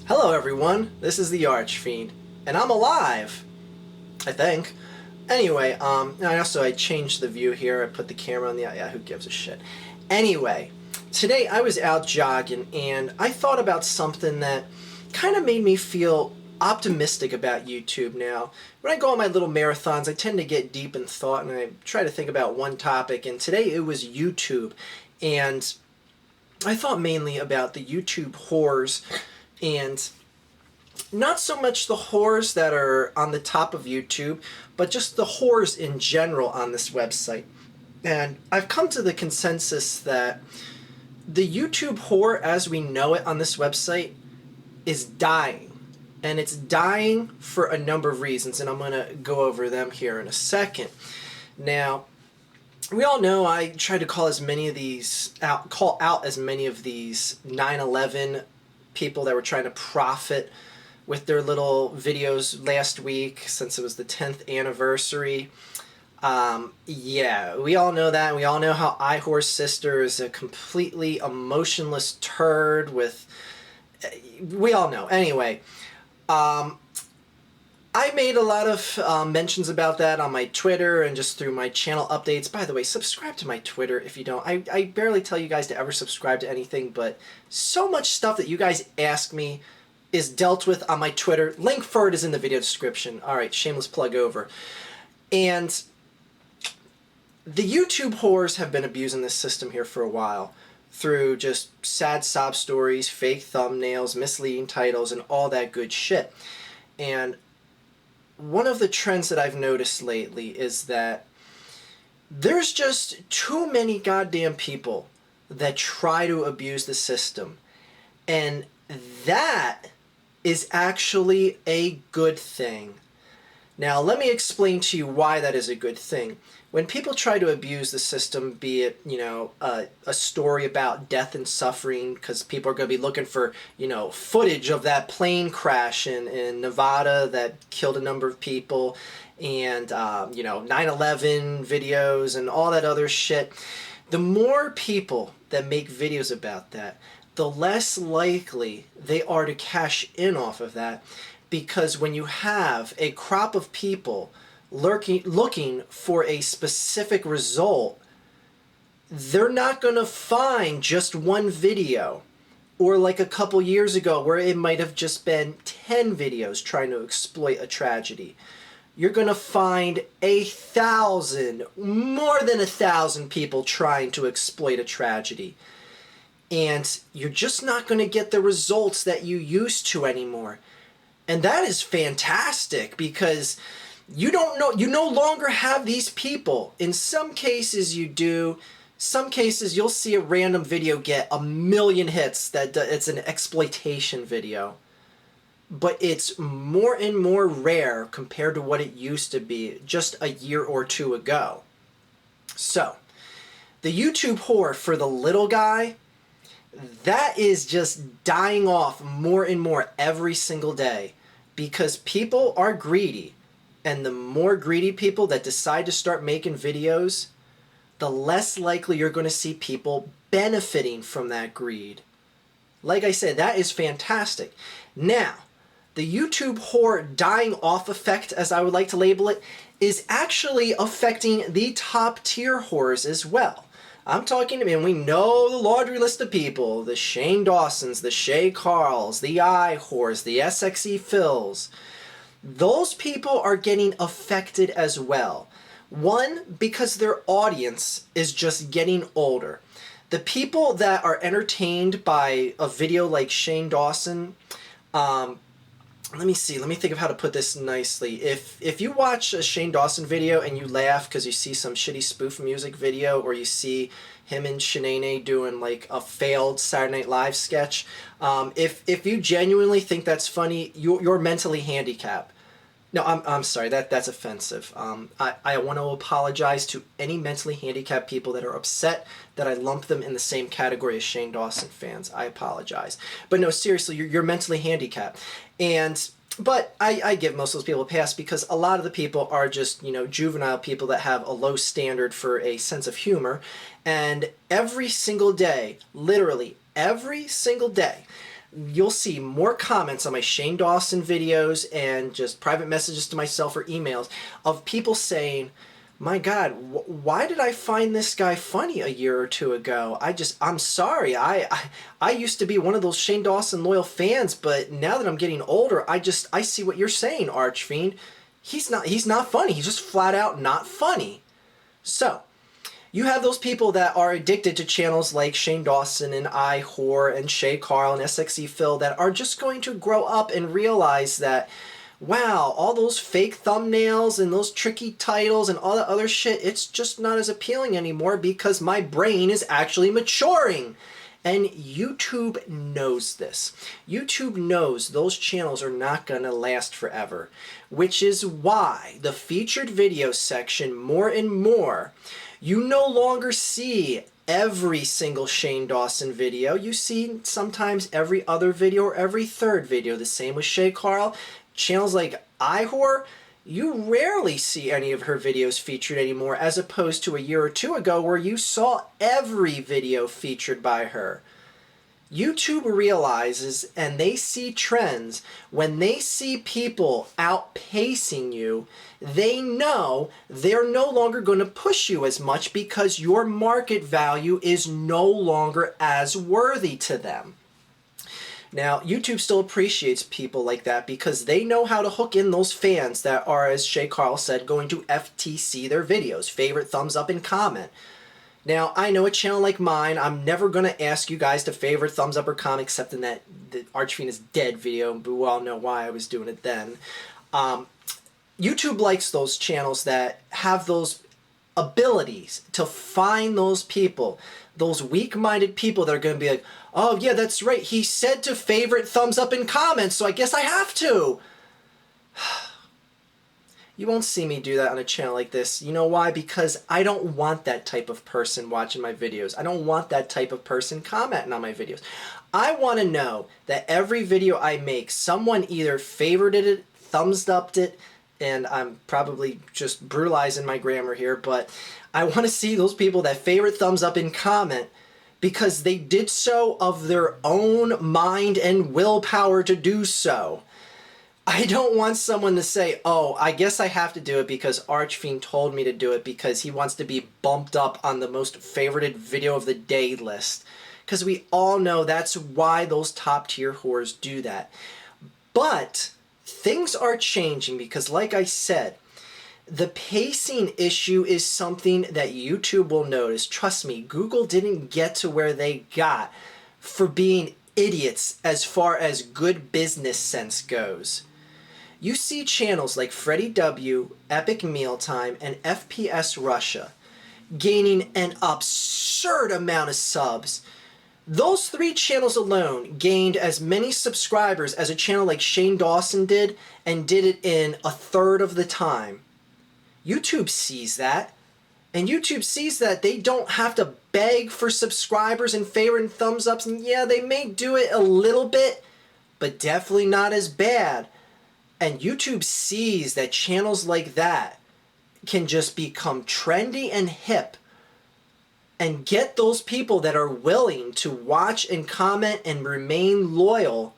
Hello everyone, this is the Archfiend, and I'm alive, I think. Anyway, I changed the view here, I put the camera on the, yeah, who gives a shit. Anyway, today I was out jogging, and I thought about something that kind of made me feel optimistic about YouTube now. When I go on my little marathons, I tend to get deep in thought, and I try to think about one topic, and today it was YouTube, and I thought mainly about the YouTube whores, and not so much the whores that are on the top of YouTube, but just the whores in general on this website. And I've come to the consensus that the YouTube whore as we know it on this website is dying. And it's dying for a number of reasons, and I'm going to go over them here in a second. Now, we all know I tried to call as many of these call out as many of these 9/11 people that were trying to profit with their little videos last week, since it was the 10th anniversary. Yeah, we all know that. We all know how iHorse Sister is a completely emotionless turd with... We all know. Anyway, I made a lot of mentions about that on my Twitter and just through my channel updates. By the way, subscribe to my Twitter if you don't. I barely tell you guys to ever subscribe to anything, but so much stuff that you guys ask me is dealt with on my Twitter. Link for it is in the video description. Alright, shameless plug over. And the YouTube whores have been abusing this system here for a while through just sad sob stories, fake thumbnails, misleading titles, and all that good shit. And one of the trends that I've noticed lately is that there's just too many goddamn people that try to abuse the system. And that is actually a good thing. Now, let me explain to you why that is a good thing. When people try to abuse the system, be it, you know, a story about death and suffering, because people are going to be looking for, you know, footage of that plane crash in Nevada that killed a number of people, and, you know, 9/11 videos and all that other shit. The more people that make videos about that, the less likely they are to cash in off of that, because when you have a crop of people looking for a specific result, they're not going to find just one video, or like a couple years ago where it might have just been 10 videos trying to exploit a tragedy. You're going to find 1,000, more than 1,000 people trying to exploit a tragedy. And you're just not going to get the results that you used to anymore. And that is fantastic, because you no longer have these people. In some cases you do. Some cases you'll see a random video get 1 million hits that it's an exploitation video. But it's more and more rare compared to what it used to be just a year or two ago. So, the YouTube whore for the little guy, that is just dying off more and more every single day, because people are greedy, and the more greedy people that decide to start making videos, the less likely you're going to see people benefiting from that greed. Like I said, that is fantastic. Now, the YouTube whore dying off effect, as I would like to label it, is actually affecting the top tier whores as well. I'm talking, and we know the laundry list of people, the Shane Dawsons, the Shay Carls, the iWhores, the SXE Phils. Those people are getting affected as well. One, because their audience is just getting older. The people that are entertained by a video like Shane Dawson, let me think of how to put this nicely. If you watch a Shane Dawson video and you laugh because you see some shitty spoof music video, or you see him and Shanae doing like a failed Saturday Night Live sketch, if you genuinely think that's funny, you're mentally handicapped. No, I'm sorry, that's offensive. I want to apologize to any mentally handicapped people that are upset that I lump them in the same category as Shane Dawson fans. I apologize. But no, seriously, you're mentally handicapped. But I give most of those people a pass, because a lot of the people are just, you know, juvenile people that have a low standard for a sense of humor. And every single day, literally every single day, you'll see more comments on my Shane Dawson videos and just private messages to myself or emails of people saying, my God, why did I find this guy funny a year or two ago? I'm sorry. I used to be one of those Shane Dawson loyal fans, but now that I'm getting older, I see what you're saying, Archfiend. He's not funny. He's just flat out not funny. So, you have those people that are addicted to channels like Shane Dawson and Whorey and Shay Carl and SXE Phil that are just going to grow up and realize that, wow, all those fake thumbnails and those tricky titles and all that other shit, it's just not as appealing anymore because my brain is actually maturing. And YouTube knows this. YouTube knows those channels are not going to last forever, which is why the featured video section, more and more, you no longer see every single Shane Dawson video. You see sometimes every other video or every third video. The same with Shay Carl. Channels like Whorey, you rarely see any of her videos featured anymore, as opposed to a year or two ago where you saw every video featured by her. YouTube realizes, and they see trends, when they see people outpacing you, they know they're no longer going to push you as much because your market value is no longer as worthy to them. Now, YouTube still appreciates people like that because they know how to hook in those fans that are, as Shay Carl said, going to FTC their videos. Favorite, thumbs up, and comment. Now, I know a channel like mine, I'm never going to ask you guys to favorite, thumbs up, or comment, except in that the Archfiend is dead video, but we all know why I was doing it then. YouTube likes those channels that have those abilities to find those people, those weak-minded people that are going to be like, oh yeah, that's right, he said to favorite, thumbs up, and comment, so I guess I have to. You won't see me do that on a channel like this. You know why? Because I don't want that type of person watching my videos. I don't want that type of person commenting on my videos. I want to know that every video I make, someone either favorited it, thumbs upped it, and I'm probably just brutalizing my grammar here, but I want to see those people that favorite, thumbs up, and comment because they did so of their own mind and willpower to do so. I don't want someone to say, oh, I guess I have to do it because Archfiend told me to do it because he wants to be bumped up on the most favorited video of the day list. Because we all know that's why those top tier whores do that. But things are changing because, like I said, the pacing issue is something that YouTube will notice. Trust me, Google didn't get to where they got for being idiots as far as good business sense goes. You see channels like Freddie W, Epic Mealtime, and FPS Russia gaining an absurd amount of subs. Those three channels alone gained as many subscribers as a channel like Shane Dawson did, and did it in a third of the time. YouTube sees that, and YouTube sees that they don't have to beg for subscribers and favorite and thumbs ups, and yeah, they may do it a little bit, but definitely not as bad. And YouTube sees that channels like that can just become trendy and hip and get those people that are willing to watch and comment and remain loyal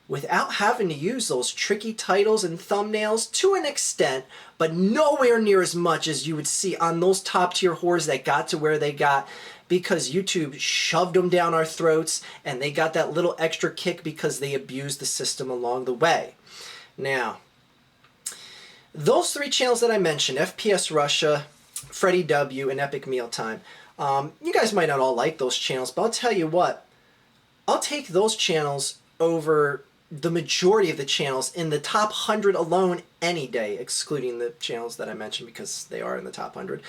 without having to use those tricky titles and thumbnails to an extent, but nowhere near as much as you would see on those top tier whores that got to where they got because YouTube shoved them down our throats and they got that little extra kick because they abused the system along the way. Now, those three channels that I mentioned, FPS Russia, Freddie W, and Epic Mealtime, you guys might not all like those channels, but I'll tell you what, I'll take those channels over the majority of the channels in the top 100 alone any day, excluding the channels that I mentioned because they are in the top 100.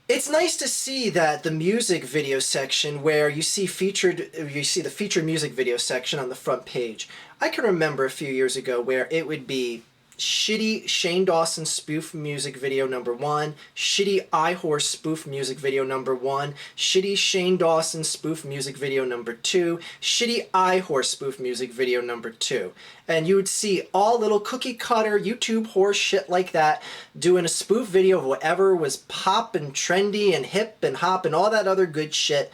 It's nice to see that the music video section where you see the featured music video section on the front page. I can remember a few years ago where it would be shitty Shane Dawson spoof music video #1, shitty Whorey spoof music video #1, shitty Shane Dawson spoof music video #2, shitty Whorey spoof music video #2. And you would see all little cookie cutter YouTube horse shit like that doing a spoof video of whatever was pop and trendy and hip and hop and all that other good shit.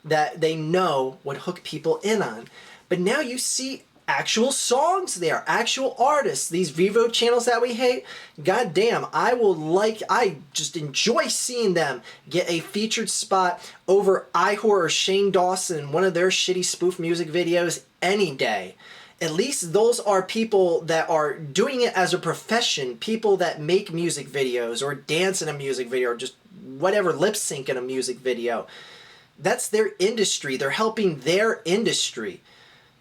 that they know would hook people in on. But now you see actual songs there, actual artists. These Vivo channels that we hate, goddamn, I just enjoy seeing them get a featured spot over Whorey or Shane Dawson in one of their shitty spoof music videos any day. At least those are people that are doing it as a profession, people that make music videos or dance in a music video or just whatever, lip sync in a music video. That's their industry. They're helping their industry.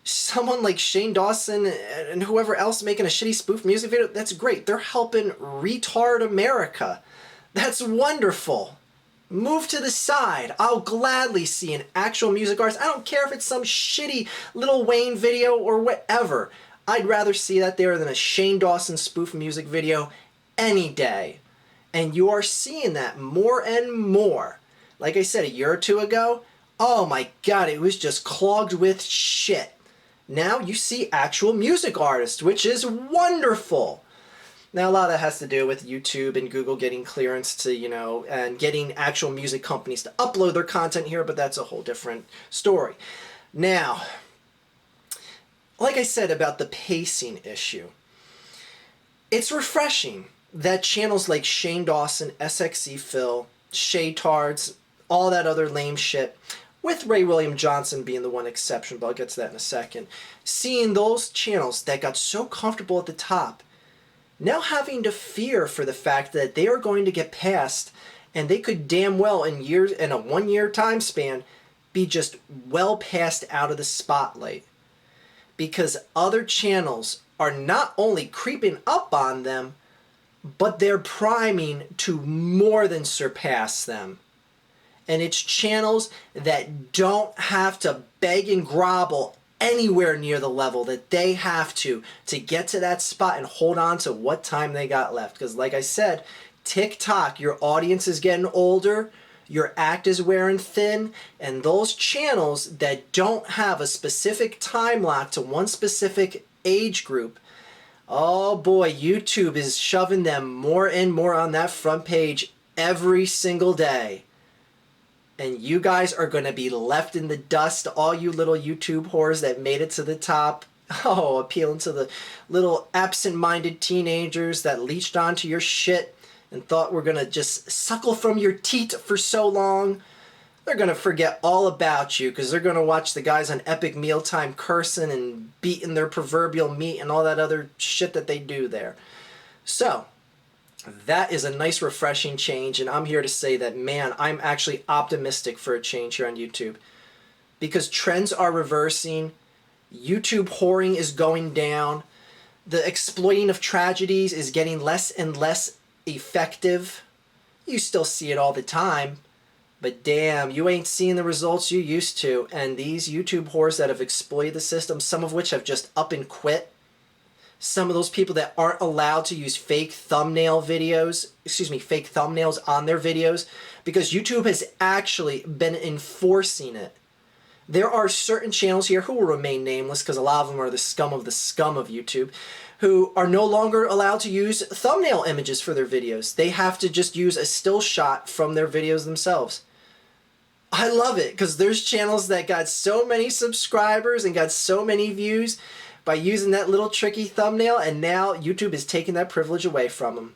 Someone like Shane Dawson and whoever else making a shitty spoof music video, that's great. They're helping retard America. That's wonderful. Move to the side. I'll gladly see an actual music artist. I don't care if it's some shitty Lil Wayne video or whatever. I'd rather see that there than a Shane Dawson spoof music video any day. And you are seeing that more and more. Like I said, a year or two ago, oh my god, it was just clogged with shit. Now you see actual music artists, which is wonderful. Now a lot of that has to do with YouTube and Google getting clearance to, and getting actual music companies to upload their content here, but that's a whole different story. Now, like I said about the pacing issue, it's refreshing that channels like Shane Dawson, SXE Phil, Shaytards, all that other lame shit, with Ray William Johnson being the one exception, but I'll get to that in a second, seeing those channels that got so comfortable at the top, now having to fear for the fact that they are going to get passed, and they could damn well in a 1 year time span be just well passed out of the spotlight. Because other channels are not only creeping up on them, but they're priming to more than surpass them. And it's channels that don't have to beg and grovel anywhere near the level that they have to get to that spot and hold on to what time they got left. Because like I said, TikTok, your audience is getting older, your act is wearing thin, and those channels that don't have a specific time lock to one specific age group, oh boy, YouTube is shoving them more and more on that front page every single day. And you guys are going to be left in the dust, all you little YouTube whores that made it to the top. Oh, appealing to the little absent-minded teenagers that leached onto your shit and thought we're going to just suckle from your teat for so long. They're going to forget all about you because they're going to watch the guys on Epic Mealtime cursing and beating their proverbial meat and all that other shit that they do there. So, that is a nice refreshing change, and I'm here to say that, man, I'm actually optimistic for a change here on YouTube. Because trends are reversing, YouTube whoring is going down, the exploiting of tragedies is getting less and less effective. You still see it all the time, but damn, you ain't seeing the results you used to. And these YouTube whores that have exploited the system, some of which have just up and quit, some of those people that aren't allowed to use fake thumbnails on their videos because YouTube has actually been enforcing it. There are certain channels here who will remain nameless because a lot of them are the scum of YouTube who are no longer allowed to use thumbnail images for their videos. They have to just use a still shot from their videos themselves. I love it because there's channels that got so many subscribers and got so many views by using that little tricky thumbnail, and now YouTube is taking that privilege away from them.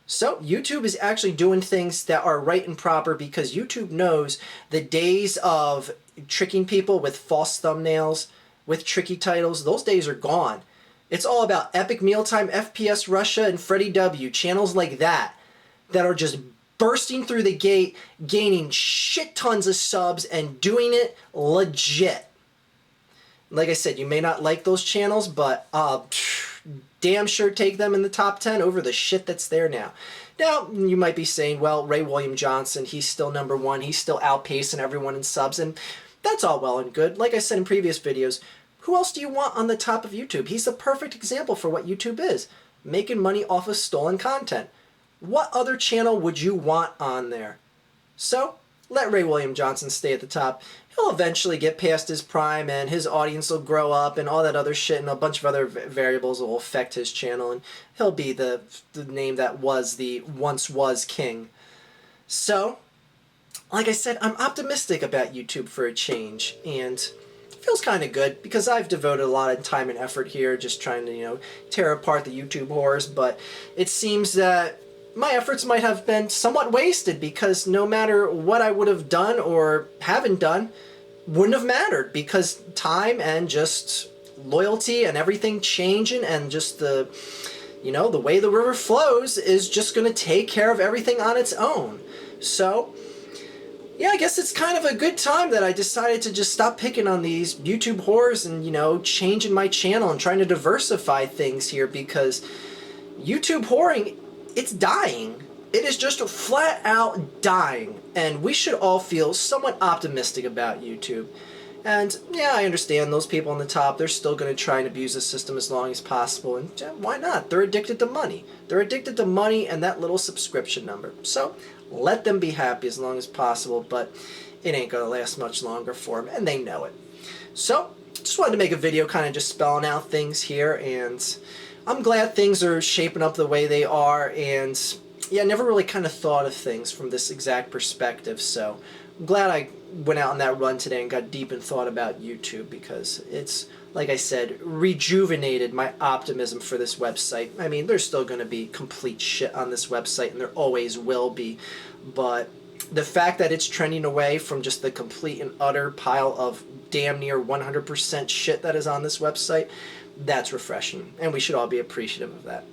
So YouTube is actually doing things that are right and proper because YouTube knows the days of tricking people with false thumbnails, with tricky titles, those days are gone. It's all about Epic Mealtime, FPS Russia, and Freddie W. Channels like that are just bursting through the gate, gaining shit tons of subs, and doing it legit. Like I said, you may not like those channels, but damn sure take them in the top 10 over the shit that's there now. Now, you might be saying, well, Ray William Johnson, he's still #1. He's still outpacing everyone in subs, and that's all well and good. Like I said in previous videos, who else do you want on the top of YouTube? He's the perfect example for what YouTube is, making money off of stolen content. What other channel would you want on there? So, let Ray William Johnson stay at the top. He'll eventually get past his prime and his audience will grow up and all that other shit and a bunch of other variables will affect his channel and he'll be the name that once was king. So, like I said, I'm optimistic about YouTube for a change, and it feels kind of good because I've devoted a lot of time and effort here just trying to, tear apart the YouTube whores, but it seems that my efforts might have been somewhat wasted because no matter what I would have done or haven't done, wouldn't have mattered because time and just loyalty and everything changing and just the way the river flows is just going to take care of everything on its own. So yeah, I guess it's kind of a good time that I decided to just stop picking on these YouTube whores and, changing my channel and trying to diversify things here because YouTube whoring, it's dying. It is just flat out dying, and we should all feel somewhat optimistic about YouTube. And yeah, I understand those people on the top, they're still going to try and abuse the system as long as possible, and why not? They're addicted to money. They're addicted to money and that little subscription number. So let them be happy as long as possible, but it ain't going to last much longer for them, and they know it. So just wanted to make a video kind of just spelling out things here, and I'm glad things are shaping up the way they are, and yeah, I never really kind of thought of things from this exact perspective, so I'm glad I went out on that run today and got deep in thought about YouTube because it's, like I said, rejuvenated my optimism for this website. I mean, there's still going to be complete shit on this website, and there always will be, but the fact that it's trending away from just the complete and utter pile of damn near 100% shit that is on this website, that's refreshing, and we should all be appreciative of that.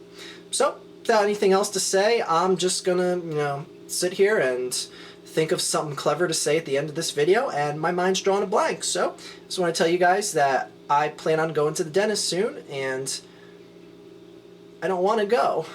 So, without anything else to say, I'm just gonna, sit here and think of something clever to say at the end of this video, and my mind's drawn a blank. So, I just want to tell you guys that I plan on going to the dentist soon, and I don't want to go.